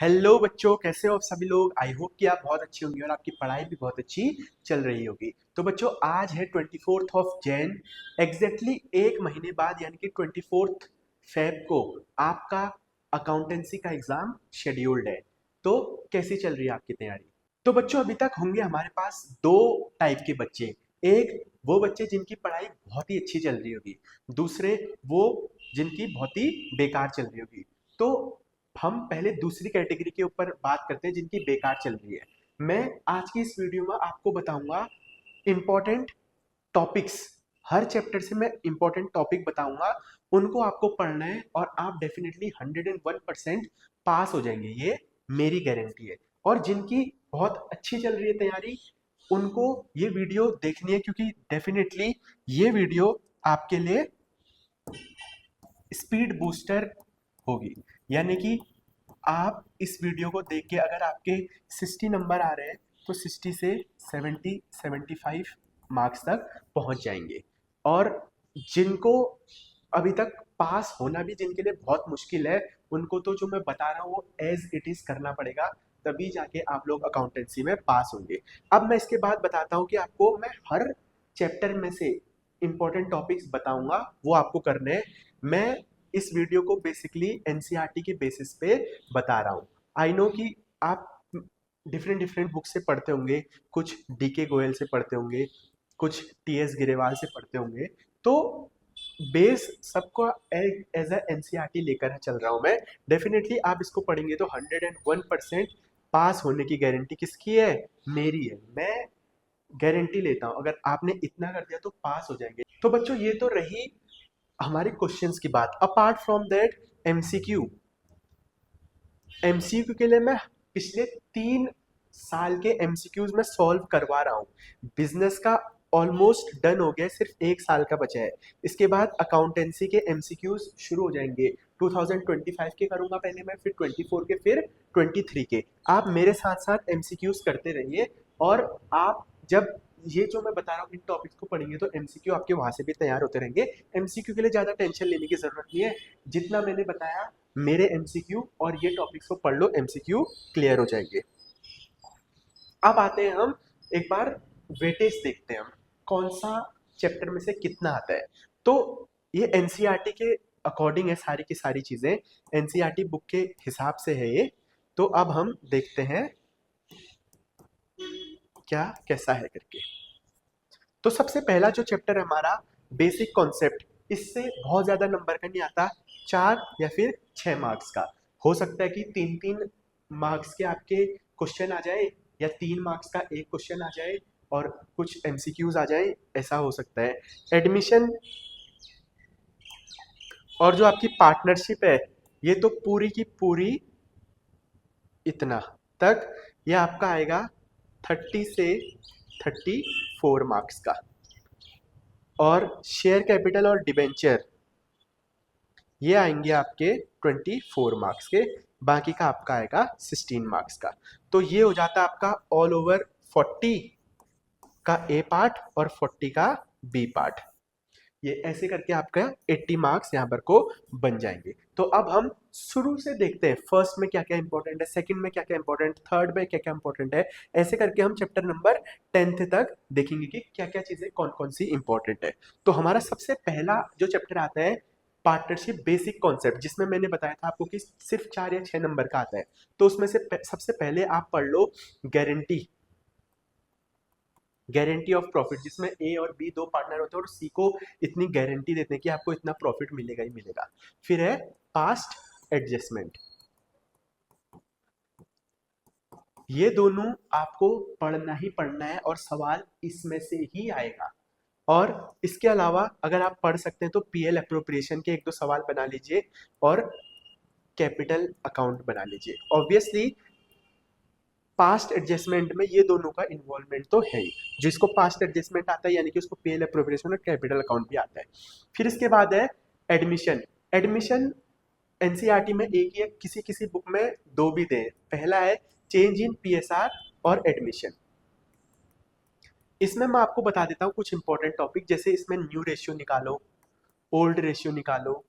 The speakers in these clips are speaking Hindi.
हेलो बच्चों, कैसे हो आप सभी लोग। आई होप कि आप बहुत अच्छे होंगे और आपकी पढ़ाई भी बहुत अच्छी चल रही होगी। तो बच्चों, आज है 24th ऑफ जैन। एग्जैक्टली एक महीने बाद यानी कि 24th फेब को आपका अकाउंटेंसी का एग्जाम शेड्यूल्ड है। तो कैसी चल रही है आपकी तैयारी। तो बच्चों, अभी तक होंगे हमारे पास दो टाइप के बच्चे। एक वो बच्चे जिनकी पढ़ाई बहुत ही अच्छी चल रही होगी, दूसरे वो जिनकी बहुत ही बेकार चल रही होगी। तो हम पहले दूसरी कैटेगरी के ऊपर बात करते हैं जिनकी बेकार चल रही है। मैं आज की इस वीडियो में आपको बताऊंगा इंपॉर्टेंट टॉपिक्स। हर चैप्टर से मैं इंपॉर्टेंट टॉपिक बताऊंगा, उनको आपको पढ़ना है और आप डेफिनेटली 101% पास हो जाएंगे, ये मेरी गारंटी है। और जिनकी बहुत अच्छी चल रही है तैयारी, उनको ये वीडियो देखनी है, क्योंकि डेफिनेटली ये वीडियो आपके लिए स्पीड बूस्टर होगी। यानी कि आप इस वीडियो को देख के अगर आपके 60 नंबर आ रहे हैं तो 60 से 75 मार्क्स तक पहुंच जाएंगे। और जिनको अभी तक पास होना भी जिनके लिए बहुत मुश्किल है, उनको तो जो मैं बता रहा हूँ वो एज इट इज करना पड़ेगा, तभी जाके आप लोग अकाउंटेंसी में पास होंगे। अब मैं इसके बाद बताता हूँ कि आपको मैं हर चैप्टर में से इंपॉर्टेंट टॉपिक्स बताऊंगा, वो आपको करने हैं। मैं इस वीडियो को बेसिकली एनसीईआरटी के बेसिस पे बता रहा हूँ। आई नो कि आप डिफरेंट डिफरेंट बुक से पढ़ते होंगे, कुछ डीके गोयल से पढ़ते होंगे, कुछ टीएस गिरेवाल से पढ़ते होंगे। तो बेस सबको एज अ एनसीईआरटी लेकर चल रहा हूँ मैं। डेफिनेटली आप इसको पढ़ेंगे तो 101% पास होने की गारंटी किसकी है? मेरी है। मैं गारंटी लेता हूँ, अगर आपने इतना कर दिया तो पास हो जाएंगे। तो बच्चों, ये तो रही हमारे क्वेश्चंस की बात। Apart from that, MCQ. MCQ के लिए मैं पिछले 3 साल के एमसीक्यूज में सॉल्व करवा रहा हूँ। बिजनेस का ऑलमोस्ट डन हो गया, सिर्फ 1 साल का बचा है। इसके बाद अकाउंटेंसी के एमसीक्यूज शुरू हो जाएंगे। 2025 के करूंगा पहले मैं, फिर 24 के, फिर 23 के। आप मेरे साथ साथ एमसीक्यूज करते रहिए। और आप जब ये जो मैं बता रहा हूँ इन टॉपिक्स को पढ़ेंगे तो एमसीक्यू आपके वहां से भी तैयार होते रहेंगे। एमसीक्यू के लिए ज्यादा टेंशन लेने की जरूरत नहीं है। जितना मैंने बताया मेरे एमसीक्यू और ये टॉपिक्स को पढ़ लो, एमसीक्यू क्लियर हो जाएंगे। अब आते हैं हम एक बार वेटेज देखते हैं हम कौन सा चैप्टर में से कितना आता है। तो ये एनसीईआरटी के अकॉर्डिंग है, सारी की सारी चीजें एनसीईआरटी बुक के हिसाब से है ये। तो अब हम देखते हैं क्या कैसा है करके। तो सबसे पहला जो चैप्टर है हमारा, बेसिक कॉन्सेप्ट। इससे बहुत ज्यादा नंबर का नहीं आता, 4 या फिर 6 मार्क्स का। हो सकता है कि 3-3 मार्क्स के आपके क्वेश्चन आ जाए, या 3 मार्क्स का एक क्वेश्चन आ जाए और कुछ एमसीक्यूज आ जाए, ऐसा हो सकता है। एडमिशन और जो आपकी पार्टनरशिप है, ये तो पूरी की पूरी इतना तक, ये आपका आएगा 30 से 34 मार्क्स का। और शेयर कैपिटल और डिबेंचर, ये आएंगे आपके 24 मार्क्स के। बाकी का आपका आएगा 16 मार्क्स का। तो ये हो जाता है आपका ऑल ओवर 40 का ए पार्ट और 40 का बी पार्ट। ये ऐसे करके आपका 80 मार्क्स यहाँ पर को बन जाएंगे। तो अब हम शुरू से देखते हैं, फर्स्ट में क्या क्या इंपॉर्टेंट है, सेकंड में क्या क्या इंपॉर्टेंट, थर्ड में क्या क्या इंपॉर्टेंट है। ऐसे करके हम चैप्टर नंबर 10th तक देखेंगे कि क्या क्या चीजें कौन कौन सी इंपॉर्टेंट है। तो हमारा सबसे पहला जो चैप्टर आता है, पार्टनरशिप बेसिक कॉन्सेप्ट, जिसमें मैंने बताया था आपको कि सिर्फ 4 या 6 नंबर का आता है। तो उसमें से सबसे पहले आप पढ़ लो गारंटी, गारंटी ऑफ प्रॉफिट, जिसमें ए और बी दो पार्टनर होते हैं और सी को इतनी गारंटी देते हैं कि आपको इतना प्रॉफिट मिलेगा ही मिलेगा। फिर है पास्ट एडजस्टमेंट। ये दोनों आपको पढ़ना ही पढ़ना है और सवाल इसमें से ही आएगा। और इसके अलावा अगर आप पढ़ सकते हैं तो पीएल अप्रोप्रिएशन के 1-2 सवाल बना लीजिए और कैपिटल अकाउंट बना लीजिए। ऑब्वियसली पास्ट एडजस्टमेंट में ये दोनों का इन्वॉल्वमेंट तो है ही। जिसको पास्ट एडजस्टमेंट आता है यानी कि उसको पीएल अप्रोप्रिएशन और कैपिटल अकाउंट भी आता है। फिर इसके बाद है एडमिशन। एडमिशन एनसीईआरटी में एक ही है, किसी किसी बुक में दो भी दे। पहला है चेंज इन पीएसआर और एडमिशन। इसमें मैं आपको बता देता हूँ कुछ इंपॉर्टेंट टॉपिक, जैसे इसमें न्यू रेशियो निकालो, ओल्ड रेशियो निकालो,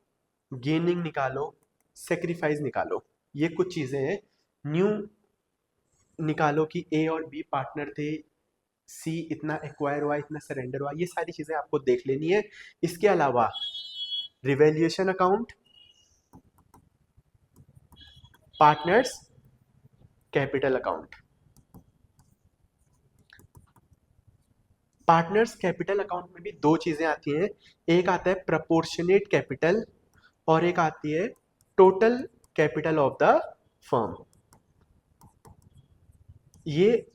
गेनिंग निकालो, सेक्रीफाइस निकालो। ये कुछ चीजें हैं न्यू निकालो कि ए और बी पार्टनर थे, सी इतना एक्वायर हुआ, इतना सरेंडर हुआ, ये सारी चीजें आपको देख लेनी है। इसके अलावा revaluation account, partners capital account. Partners capital account में भी दो चीजें आती हैं, एक आता है प्रपोर्शनेट कैपिटल और एक आती है total capital of the firm. ये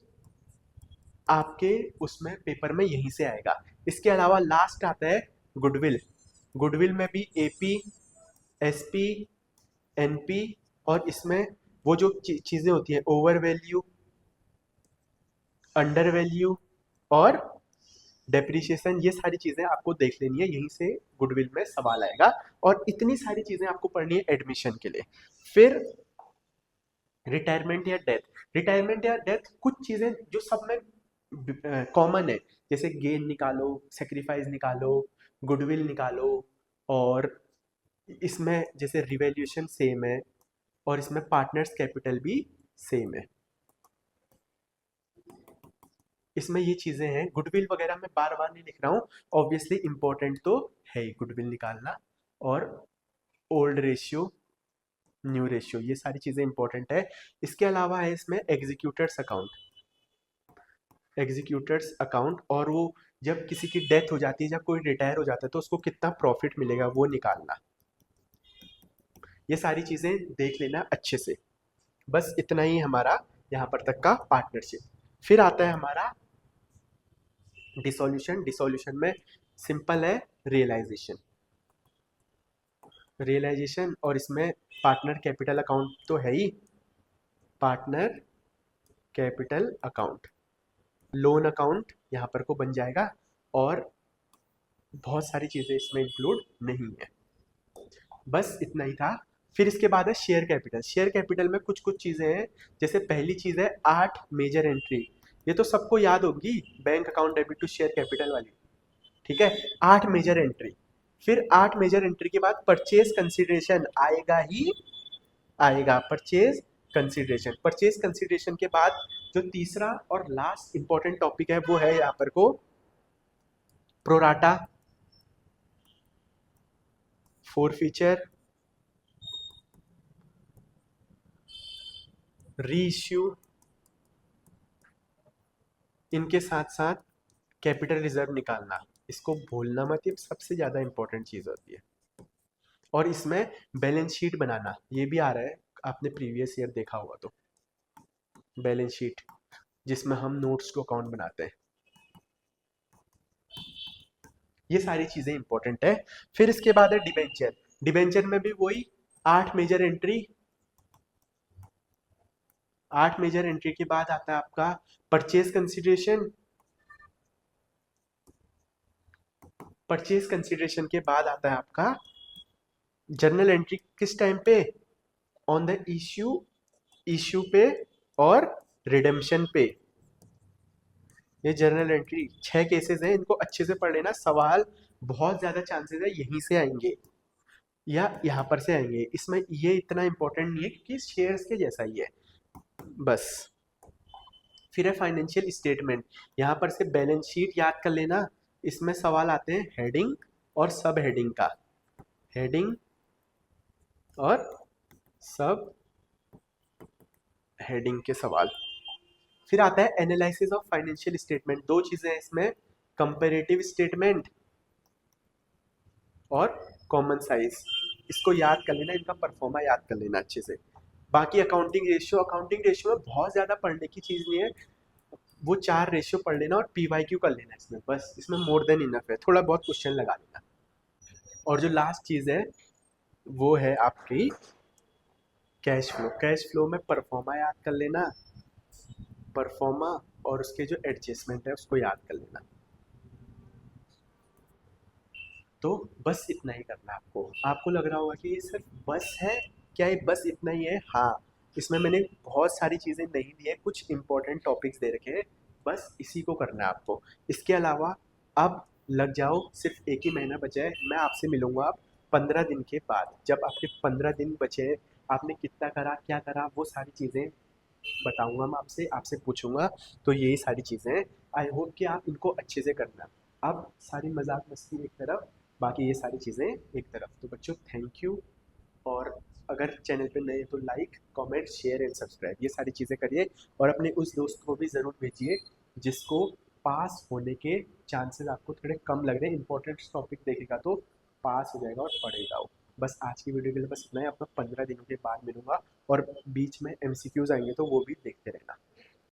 आपके उसमें पेपर में यहीं से आएगा। इसके अलावा लास्ट आता है गुडविल। गुडविल में भी एपी, एसपी, एनपी और इसमें वो जो चीजें होती हैं ओवर वैल्यू, अंडर वैल्यू और डेप्रिसिएशन, ये सारी चीजें आपको देख लेनी है, यहीं से गुडविल में सवाल आएगा। और इतनी सारी चीजें आपको पढ़नी है एडमिशन के लिए। फिर रिटायरमेंट या डेथ। रिटायरमेंट या डेथ कुछ चीजें जो सब में कॉमन है, जैसे गेन निकालो, सेक्रीफाइस निकालो, गुडविल निकालो, और इसमें जैसे रिवैल्यूएशन सेम है और इसमें पार्टनर्स कैपिटल भी सेम है। इसमें ये चीजें हैं, गुडविल वगैरह मैं बार बार नहीं लिख रहा हूँ, ऑब्वियसली इंपॉर्टेंट तो है ही गुडविल निकालना, और ओल्ड रेशियो, न्यू रेशियो, ये सारी चीजें इंपॉर्टेंट है। इसके अलावा है इसमें एग्जीक्यूटर्स अकाउंट। एग्जीक्यूटर्स अकाउंट, और वो जब किसी की डेथ हो जाती है, जब कोई रिटायर हो जाता है तो उसको कितना प्रॉफिट मिलेगा वो निकालना। ये सारी चीजें देख लेना अच्छे से। बस इतना ही हमारा यहाँ पर तक का पार्टनरशिप। फिर आता है हमारा डिसोल्यूशन। डिसोल्यूशन में सिंपल है रियलाइजेशन। रियलाइजेशन और इसमें पार्टनर कैपिटल अकाउंट तो है ही, partner capital account, loan account यहाँ पर को बन जाएगा, और बहुत सारी चीज़ें इसमें इंक्लूड नहीं है। बस इतना ही था। फिर इसके बाद है शेयर कैपिटल। शेयर कैपिटल में कुछ कुछ चीज़ें हैं, जैसे पहली चीज़ है 8 मेजर एंट्री। ये तो सबको याद होगी, bank account debit to share capital वाली, ठीक है। 8 मेजर एंट्री, फिर 8 मेजर एंट्री के बाद परचेज कंसिडरेशन आएगा ही आएगा। परचेज कंसिडरेशन, परचेज कंसिडरेशन के बाद जो तीसरा और लास्ट इंपॉर्टेंट टॉपिक है वो है यहाँ पर को प्रोराटा, फोरफीचर, रीइश्यू, इनके साथ साथ कैपिटल रिजर्व निकालना। इसको भूलना मत, ये सबसे ज्यादा इंपॉर्टेंट चीज होती है। और इसमें बैलेंस शीट बनाना, ये भी आ रहा है, आपने प्रीवियस ईयर देखा होगा तो, बैलेंस शीट जिसमें हम नोट्स टू अकाउंट बनाते हैं। ये सारी चीजें इंपॉर्टेंट है। फिर इसके बाद है डिबेंचर। डिबेंचर में भी वही 8 मेजर एंट्री। 8 मेजर एंट्री के बाद आता है आपका परचेज कंसिडरेशन। परचेज कंसिडरेशन के बाद आता है आपका जर्नल एंट्री, किस टाइम पे, ऑन द इश्यू, इश्यू पे और रिडेम्पशन पे। ये जर्नल एंट्री 6 केसेस हैं, इनको अच्छे से पढ़ लेना, सवाल बहुत ज्यादा चांसेस है यहीं से आएंगे या यहाँ पर से आएंगे। इसमें ये इतना इंपॉर्टेंट नहीं है क्योंकि शेयर्स के जैसा ही है बस। फिर है फाइनेंशियल स्टेटमेंट, यहाँ पर से बैलेंस शीट याद कर लेना। इसमें सवाल आते हैं हेडिंग और सब हेडिंग का, हेडिंग और सब हेडिंग के सवाल। फिर आता है एनालिसिस ऑफ फाइनेंशियल स्टेटमेंट। दो चीजें हैं इसमें, कंपैरेटिव स्टेटमेंट और कॉमन साइज। इसको याद कर लेना, इनका परफॉर्मा याद कर लेना अच्छे से। बाकी अकाउंटिंग रेशियो, अकाउंटिंग रेशियो में बहुत ज्यादा पढ़ने की चीज नहीं है, वो 4 रेशियो पढ़ लेना और पीवाईक्यू कर लेना इसमें, बस इसमें मोर देन इनफ है, थोड़ा बहुत क्वेश्चन लगा लेना। और जो लास्ट चीज है वो है आपकी कैश फ्लो। कैश फ्लो में परफॉर्मा याद कर लेना, परफॉर्मा और उसके जो एडजस्टमेंट है उसको याद कर लेना। तो बस इतना ही करना है आपको। आपको लग रहा होगा कि ये सिर्फ बस है, क्या ये बस इतना ही है? हाँ, इसमें मैंने बहुत सारी चीज़ें नहीं दी है, कुछ इंपॉर्टेंट टॉपिक्स दे रखे हैं, बस इसी को करना है आपको। इसके अलावा अब लग जाओ, सिर्फ 1 ही महीना बचा है, मैं आपसे मिलूंगा अब 15 दिन के बाद। जब आपके 15 दिन बचे हैं आपने कितना करा, क्या करा, वो सारी चीज़ें बताऊंगा मैं आपसे, आपसे पूछूंगा। तो यही सारी चीज़ें हैं। आई होप कि आप इनको अच्छे से करना। अब सारी मजाक मस्ती एक तरफ, बाकी ये सारी चीज़ें एक तरफ। तो बच्चों थैंक यू। और अगर चैनल पे नए हैं तो like, comment, share and subscribe ये सारी चीज़ें करिए। और अपने उस दोस्त को भी ज़रूर भेजिए जिसको पास होने के चांसेस आपको थोड़े कम लग रहे हैं। इंपॉर्टेंट टॉपिक देखेगा तो पास हो जाएगा और पढ़ेगा वो। बस आज की वीडियो के लिए बस इतना ही। आपको 15 दिनों के बाद मिलूंगा और बीच में एमसीक्यूज आएंगे तो वो भी देखते रहना।